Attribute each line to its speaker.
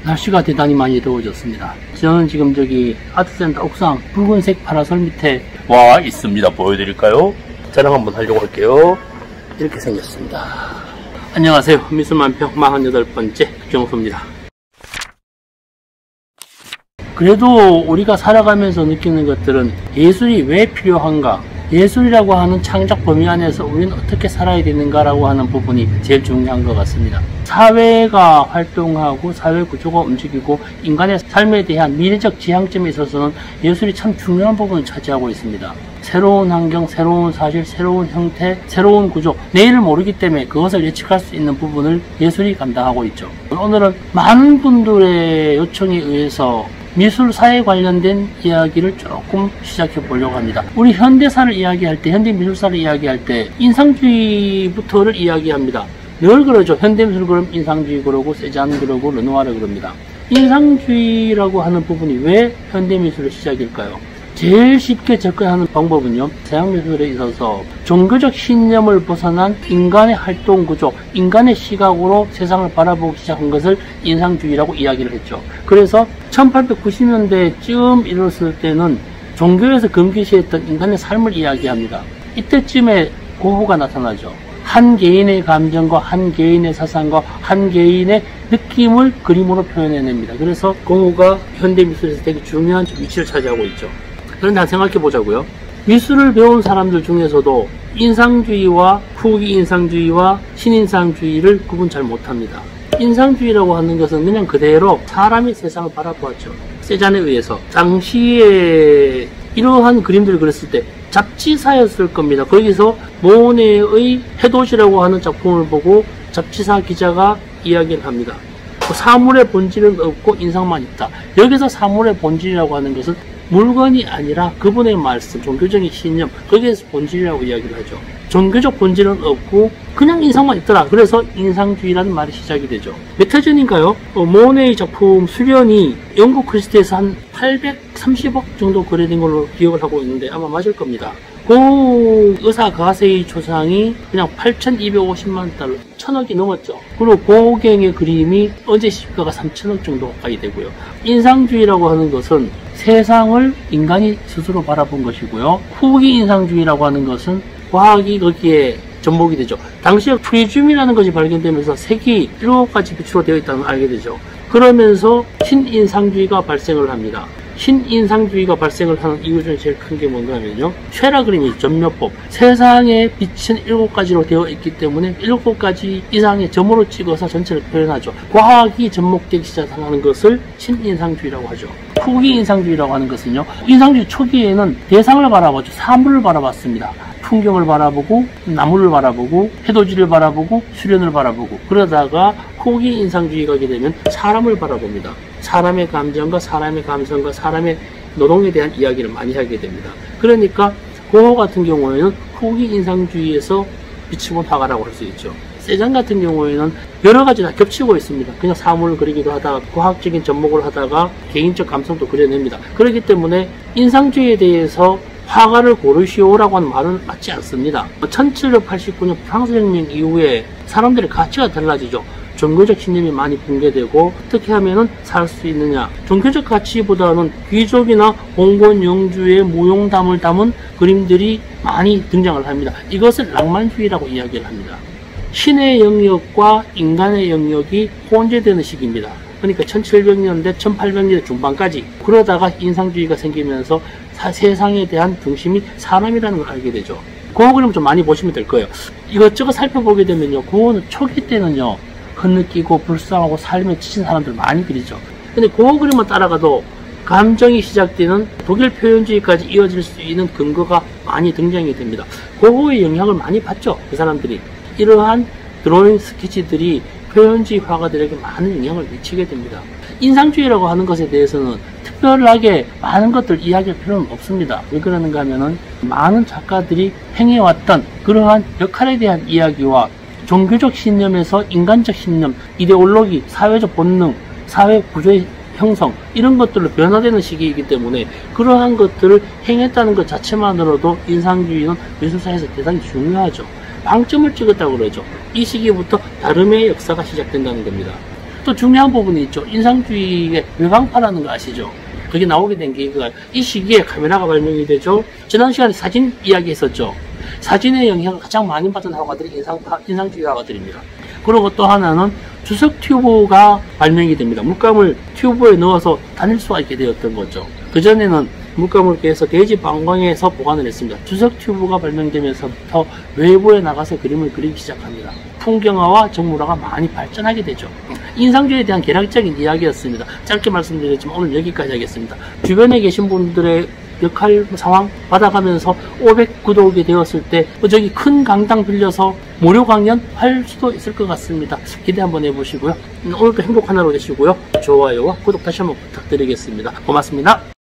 Speaker 1: 날씨가 대단히 많이 더워졌습니다. 저는 지금 저기 아트센터 옥상 붉은색 파라솔 밑에 와 있습니다. 보여드릴까요? 자랑 한번 하려고 할게요. 이렇게 생겼습니다. 안녕하세요. 미술만평 48번째 정수입니다. 그래도 우리가 살아가면서 느끼는 것들은 예술이 왜 필요한가, 예술이라고 하는 창작 범위 안에서 우리는 어떻게 살아야 되는가라고 하는 부분이 제일 중요한 것 같습니다. 사회가 활동하고 사회 구조가 움직이고 인간의 삶에 대한 미래적 지향점에 있어서는 예술이 참 중요한 부분을 차지하고 있습니다. 새로운 환경, 새로운 사실, 새로운 형태, 새로운 구조, 내일을 모르기 때문에 그것을 예측할 수 있는 부분을 예술이 감당하고 있죠. 오늘은 많은 분들의 요청에 의해서 미술사에 관련된 이야기를 조금 시작해 보려고 합니다. 우리 현대사를 이야기할 때, 현대미술사를 이야기할 때 인상주의부터를 이야기합니다. 늘 그러죠. 현대미술 그러면 인상주의 그러고 세잔 그러고 르누아르 그럽니다. 인상주의라고 하는 부분이 왜 현대미술의 시작일까요? 제일 쉽게 접근하는 방법은요, 서양미술에 있어서 종교적 신념을 벗어난 인간의 활동 구조, 인간의 시각으로 세상을 바라보기 시작한 것을 인상주의라고 이야기를 했죠. 그래서 1890년대쯤 이뤘을 때는 종교에서 금기시했던 인간의 삶을 이야기합니다. 이때쯤에 고흐가 나타나죠. 한 개인의 감정과 한 개인의 사상과 한 개인의 느낌을 그림으로 표현해냅니다. 그래서 고흐가 현대미술에서 되게 중요한 위치를 차지하고 있죠. 그런데 생각해 보자고요. 미술을 배운 사람들 중에서도 인상주의와 후기 인상주의와 신인상주의를 구분 잘 못합니다. 인상주의라고 하는 것은 그냥 그대로 사람이 세상을 바라보았죠. 세잔에 의해서 당시에 이러한 그림들을 그렸을 때 잡지사였을 겁니다. 거기서 모네의 해돋이라고 하는 작품을 보고 잡지사 기자가 이야기를 합니다. 사물의 본질은 없고 인상만 있다. 여기서 사물의 본질이라고 하는 것은 물건이 아니라 그분의 말씀, 종교적인 신념, 거기에서 본질이라고 이야기를 하죠. 종교적 본질은 없고 그냥 인상만 있더라. 그래서 인상주의라는 말이 시작이 되죠. 몇 해 전인가요? 모네의 작품 수련이 영국 크리스트에서 한 830억 정도 거래된 걸로 기억을 하고 있는데 아마 맞을 겁니다. 그 의사 가세의 초상이 그냥 8,250만 달러, 1,000억이 넘었죠. 그리고 고갱의 그림이 어제 시가가 3,000억 정도 가까이 되고요. 인상주의라고 하는 것은 세상을 인간이 스스로 바라본 것이고요. 후기 인상주의라고 하는 것은 과학이 거기에 접목이 되죠. 당시에 프리즘이라는 것이 발견되면서 색이 7가지 빛으로 되어 있다는 걸 알게 되죠. 그러면서 신인상주의가 발생을 합니다. 신인상주의가 발생을 하는 이유 중에 제일 큰 게 뭔가 하면요, 쉐라 그림이 점묘법, 세상의 빛은 7가지로 되어 있기 때문에 7가지 이상의 점으로 찍어서 전체를 표현하죠. 과학이 접목되기 시작하는 것을 신인상주의라고 하죠. 후기 인상주의라고 하는 것은요, 인상주의 초기에는 대상을 바라봤죠. 사물을 바라봤습니다. 풍경을 바라보고 나무를 바라보고 해돋이를 바라보고 수련을 바라보고, 그러다가 후기 인상주의가 가게 되면 사람을 바라봅니다. 사람의 감정과 사람의 감성과 사람의 노동에 대한 이야기를 많이 하게 됩니다. 그러니까 고흐 같은 경우에는 후기 인상주의에서 빛이 본 화가라고 할 수 있죠. 세잔 같은 경우에는 여러 가지 다 겹치고 있습니다. 그냥 사물을 그리기도 하다가 과학적인 접목을 하다가 개인적 감성도 그려냅니다. 그렇기 때문에 인상주의에 대해서 화가를 고르시오라고 하는 말은 맞지 않습니다. 1789년 프랑스 혁명 이후에 사람들의 가치가 달라지죠. 종교적 신념이 많이 붕괴되고 어떻게 하면 살 수 있느냐, 종교적 가치보다는 귀족이나 공권 영주의 무용담을 담은 그림들이 많이 등장을 합니다. 이것을 낭만주의라고 이야기를 합니다. 신의 영역과 인간의 영역이 혼재되는 시기입니다. 그러니까 1700년대 1800년대 중반까지. 그러다가 인상주의가 생기면서 세상에 대한 중심이 사람이라는 걸 알게 되죠. 고흐 그림 좀 많이 보시면 될 거예요. 이것저것 살펴보게 되면요, 고흐는 초기 때는요 흐느끼고 불쌍하고 삶에 지친 사람들 많이 그리죠. 근데 고흐 그림만 따라가도 감정이 시작되는 독일 표현주의까지 이어질 수 있는 근거가 많이 등장이 됩니다. 고흐의 영향을 많이 받죠. 그 사람들이. 이러한 드로잉 스케치들이 표현주의 화가들에게 많은 영향을 미치게 됩니다. 인상주의라고 하는 것에 대해서는 특별하게 많은 것들 이야기할 필요는 없습니다. 왜 그러는가 하면은 많은 작가들이 행해왔던 그러한 역할에 대한 이야기와 종교적 신념에서 인간적 신념, 이데올로기, 사회적 본능, 사회 구조의 형성, 이런 것들로 변화되는 시기이기 때문에 그러한 것들을 행했다는 것 자체만으로도 인상주의는 미술사에서 대단히 중요하죠. 방점을 찍었다고 그러죠. 이 시기부터 다름의 역사가 시작된다는 겁니다. 또 중요한 부분이 있죠. 인상주의의 외방파라는 거 아시죠? 그게 나오게 된 계기가 이 시기에 카메라가 발명이 되죠. 지난 시간에 사진 이야기 했었죠. 사진의 영향을 가장 많이 받은 화가들이 인상주의 화가들입니다. 그리고 또 하나는 주석 튜브가 발명이 됩니다. 물감을 튜브에 넣어서 다닐 수가 있게 되었던 거죠. 그전에는 물감을 깨서 대지 방광에서 보관을 했습니다. 주석 튜브가 발명되면서부터 외부에 나가서 그림을 그리기 시작합니다. 풍경화와 정물화가 많이 발전하게 되죠. 인상주의에 대한 개략적인 이야기였습니다. 짧게 말씀드렸지만 오늘 여기까지 하겠습니다. 주변에 계신 분들의 역할 상황 받아가면서 500 구독이 되었을 때 저기 큰 강당 빌려서 무료 강연 할 수도 있을 것 같습니다. 기대 한번 해보시고요. 오늘도 행복한 하루 되시고요. 좋아요와 구독 다시 한번 부탁드리겠습니다. 고맙습니다.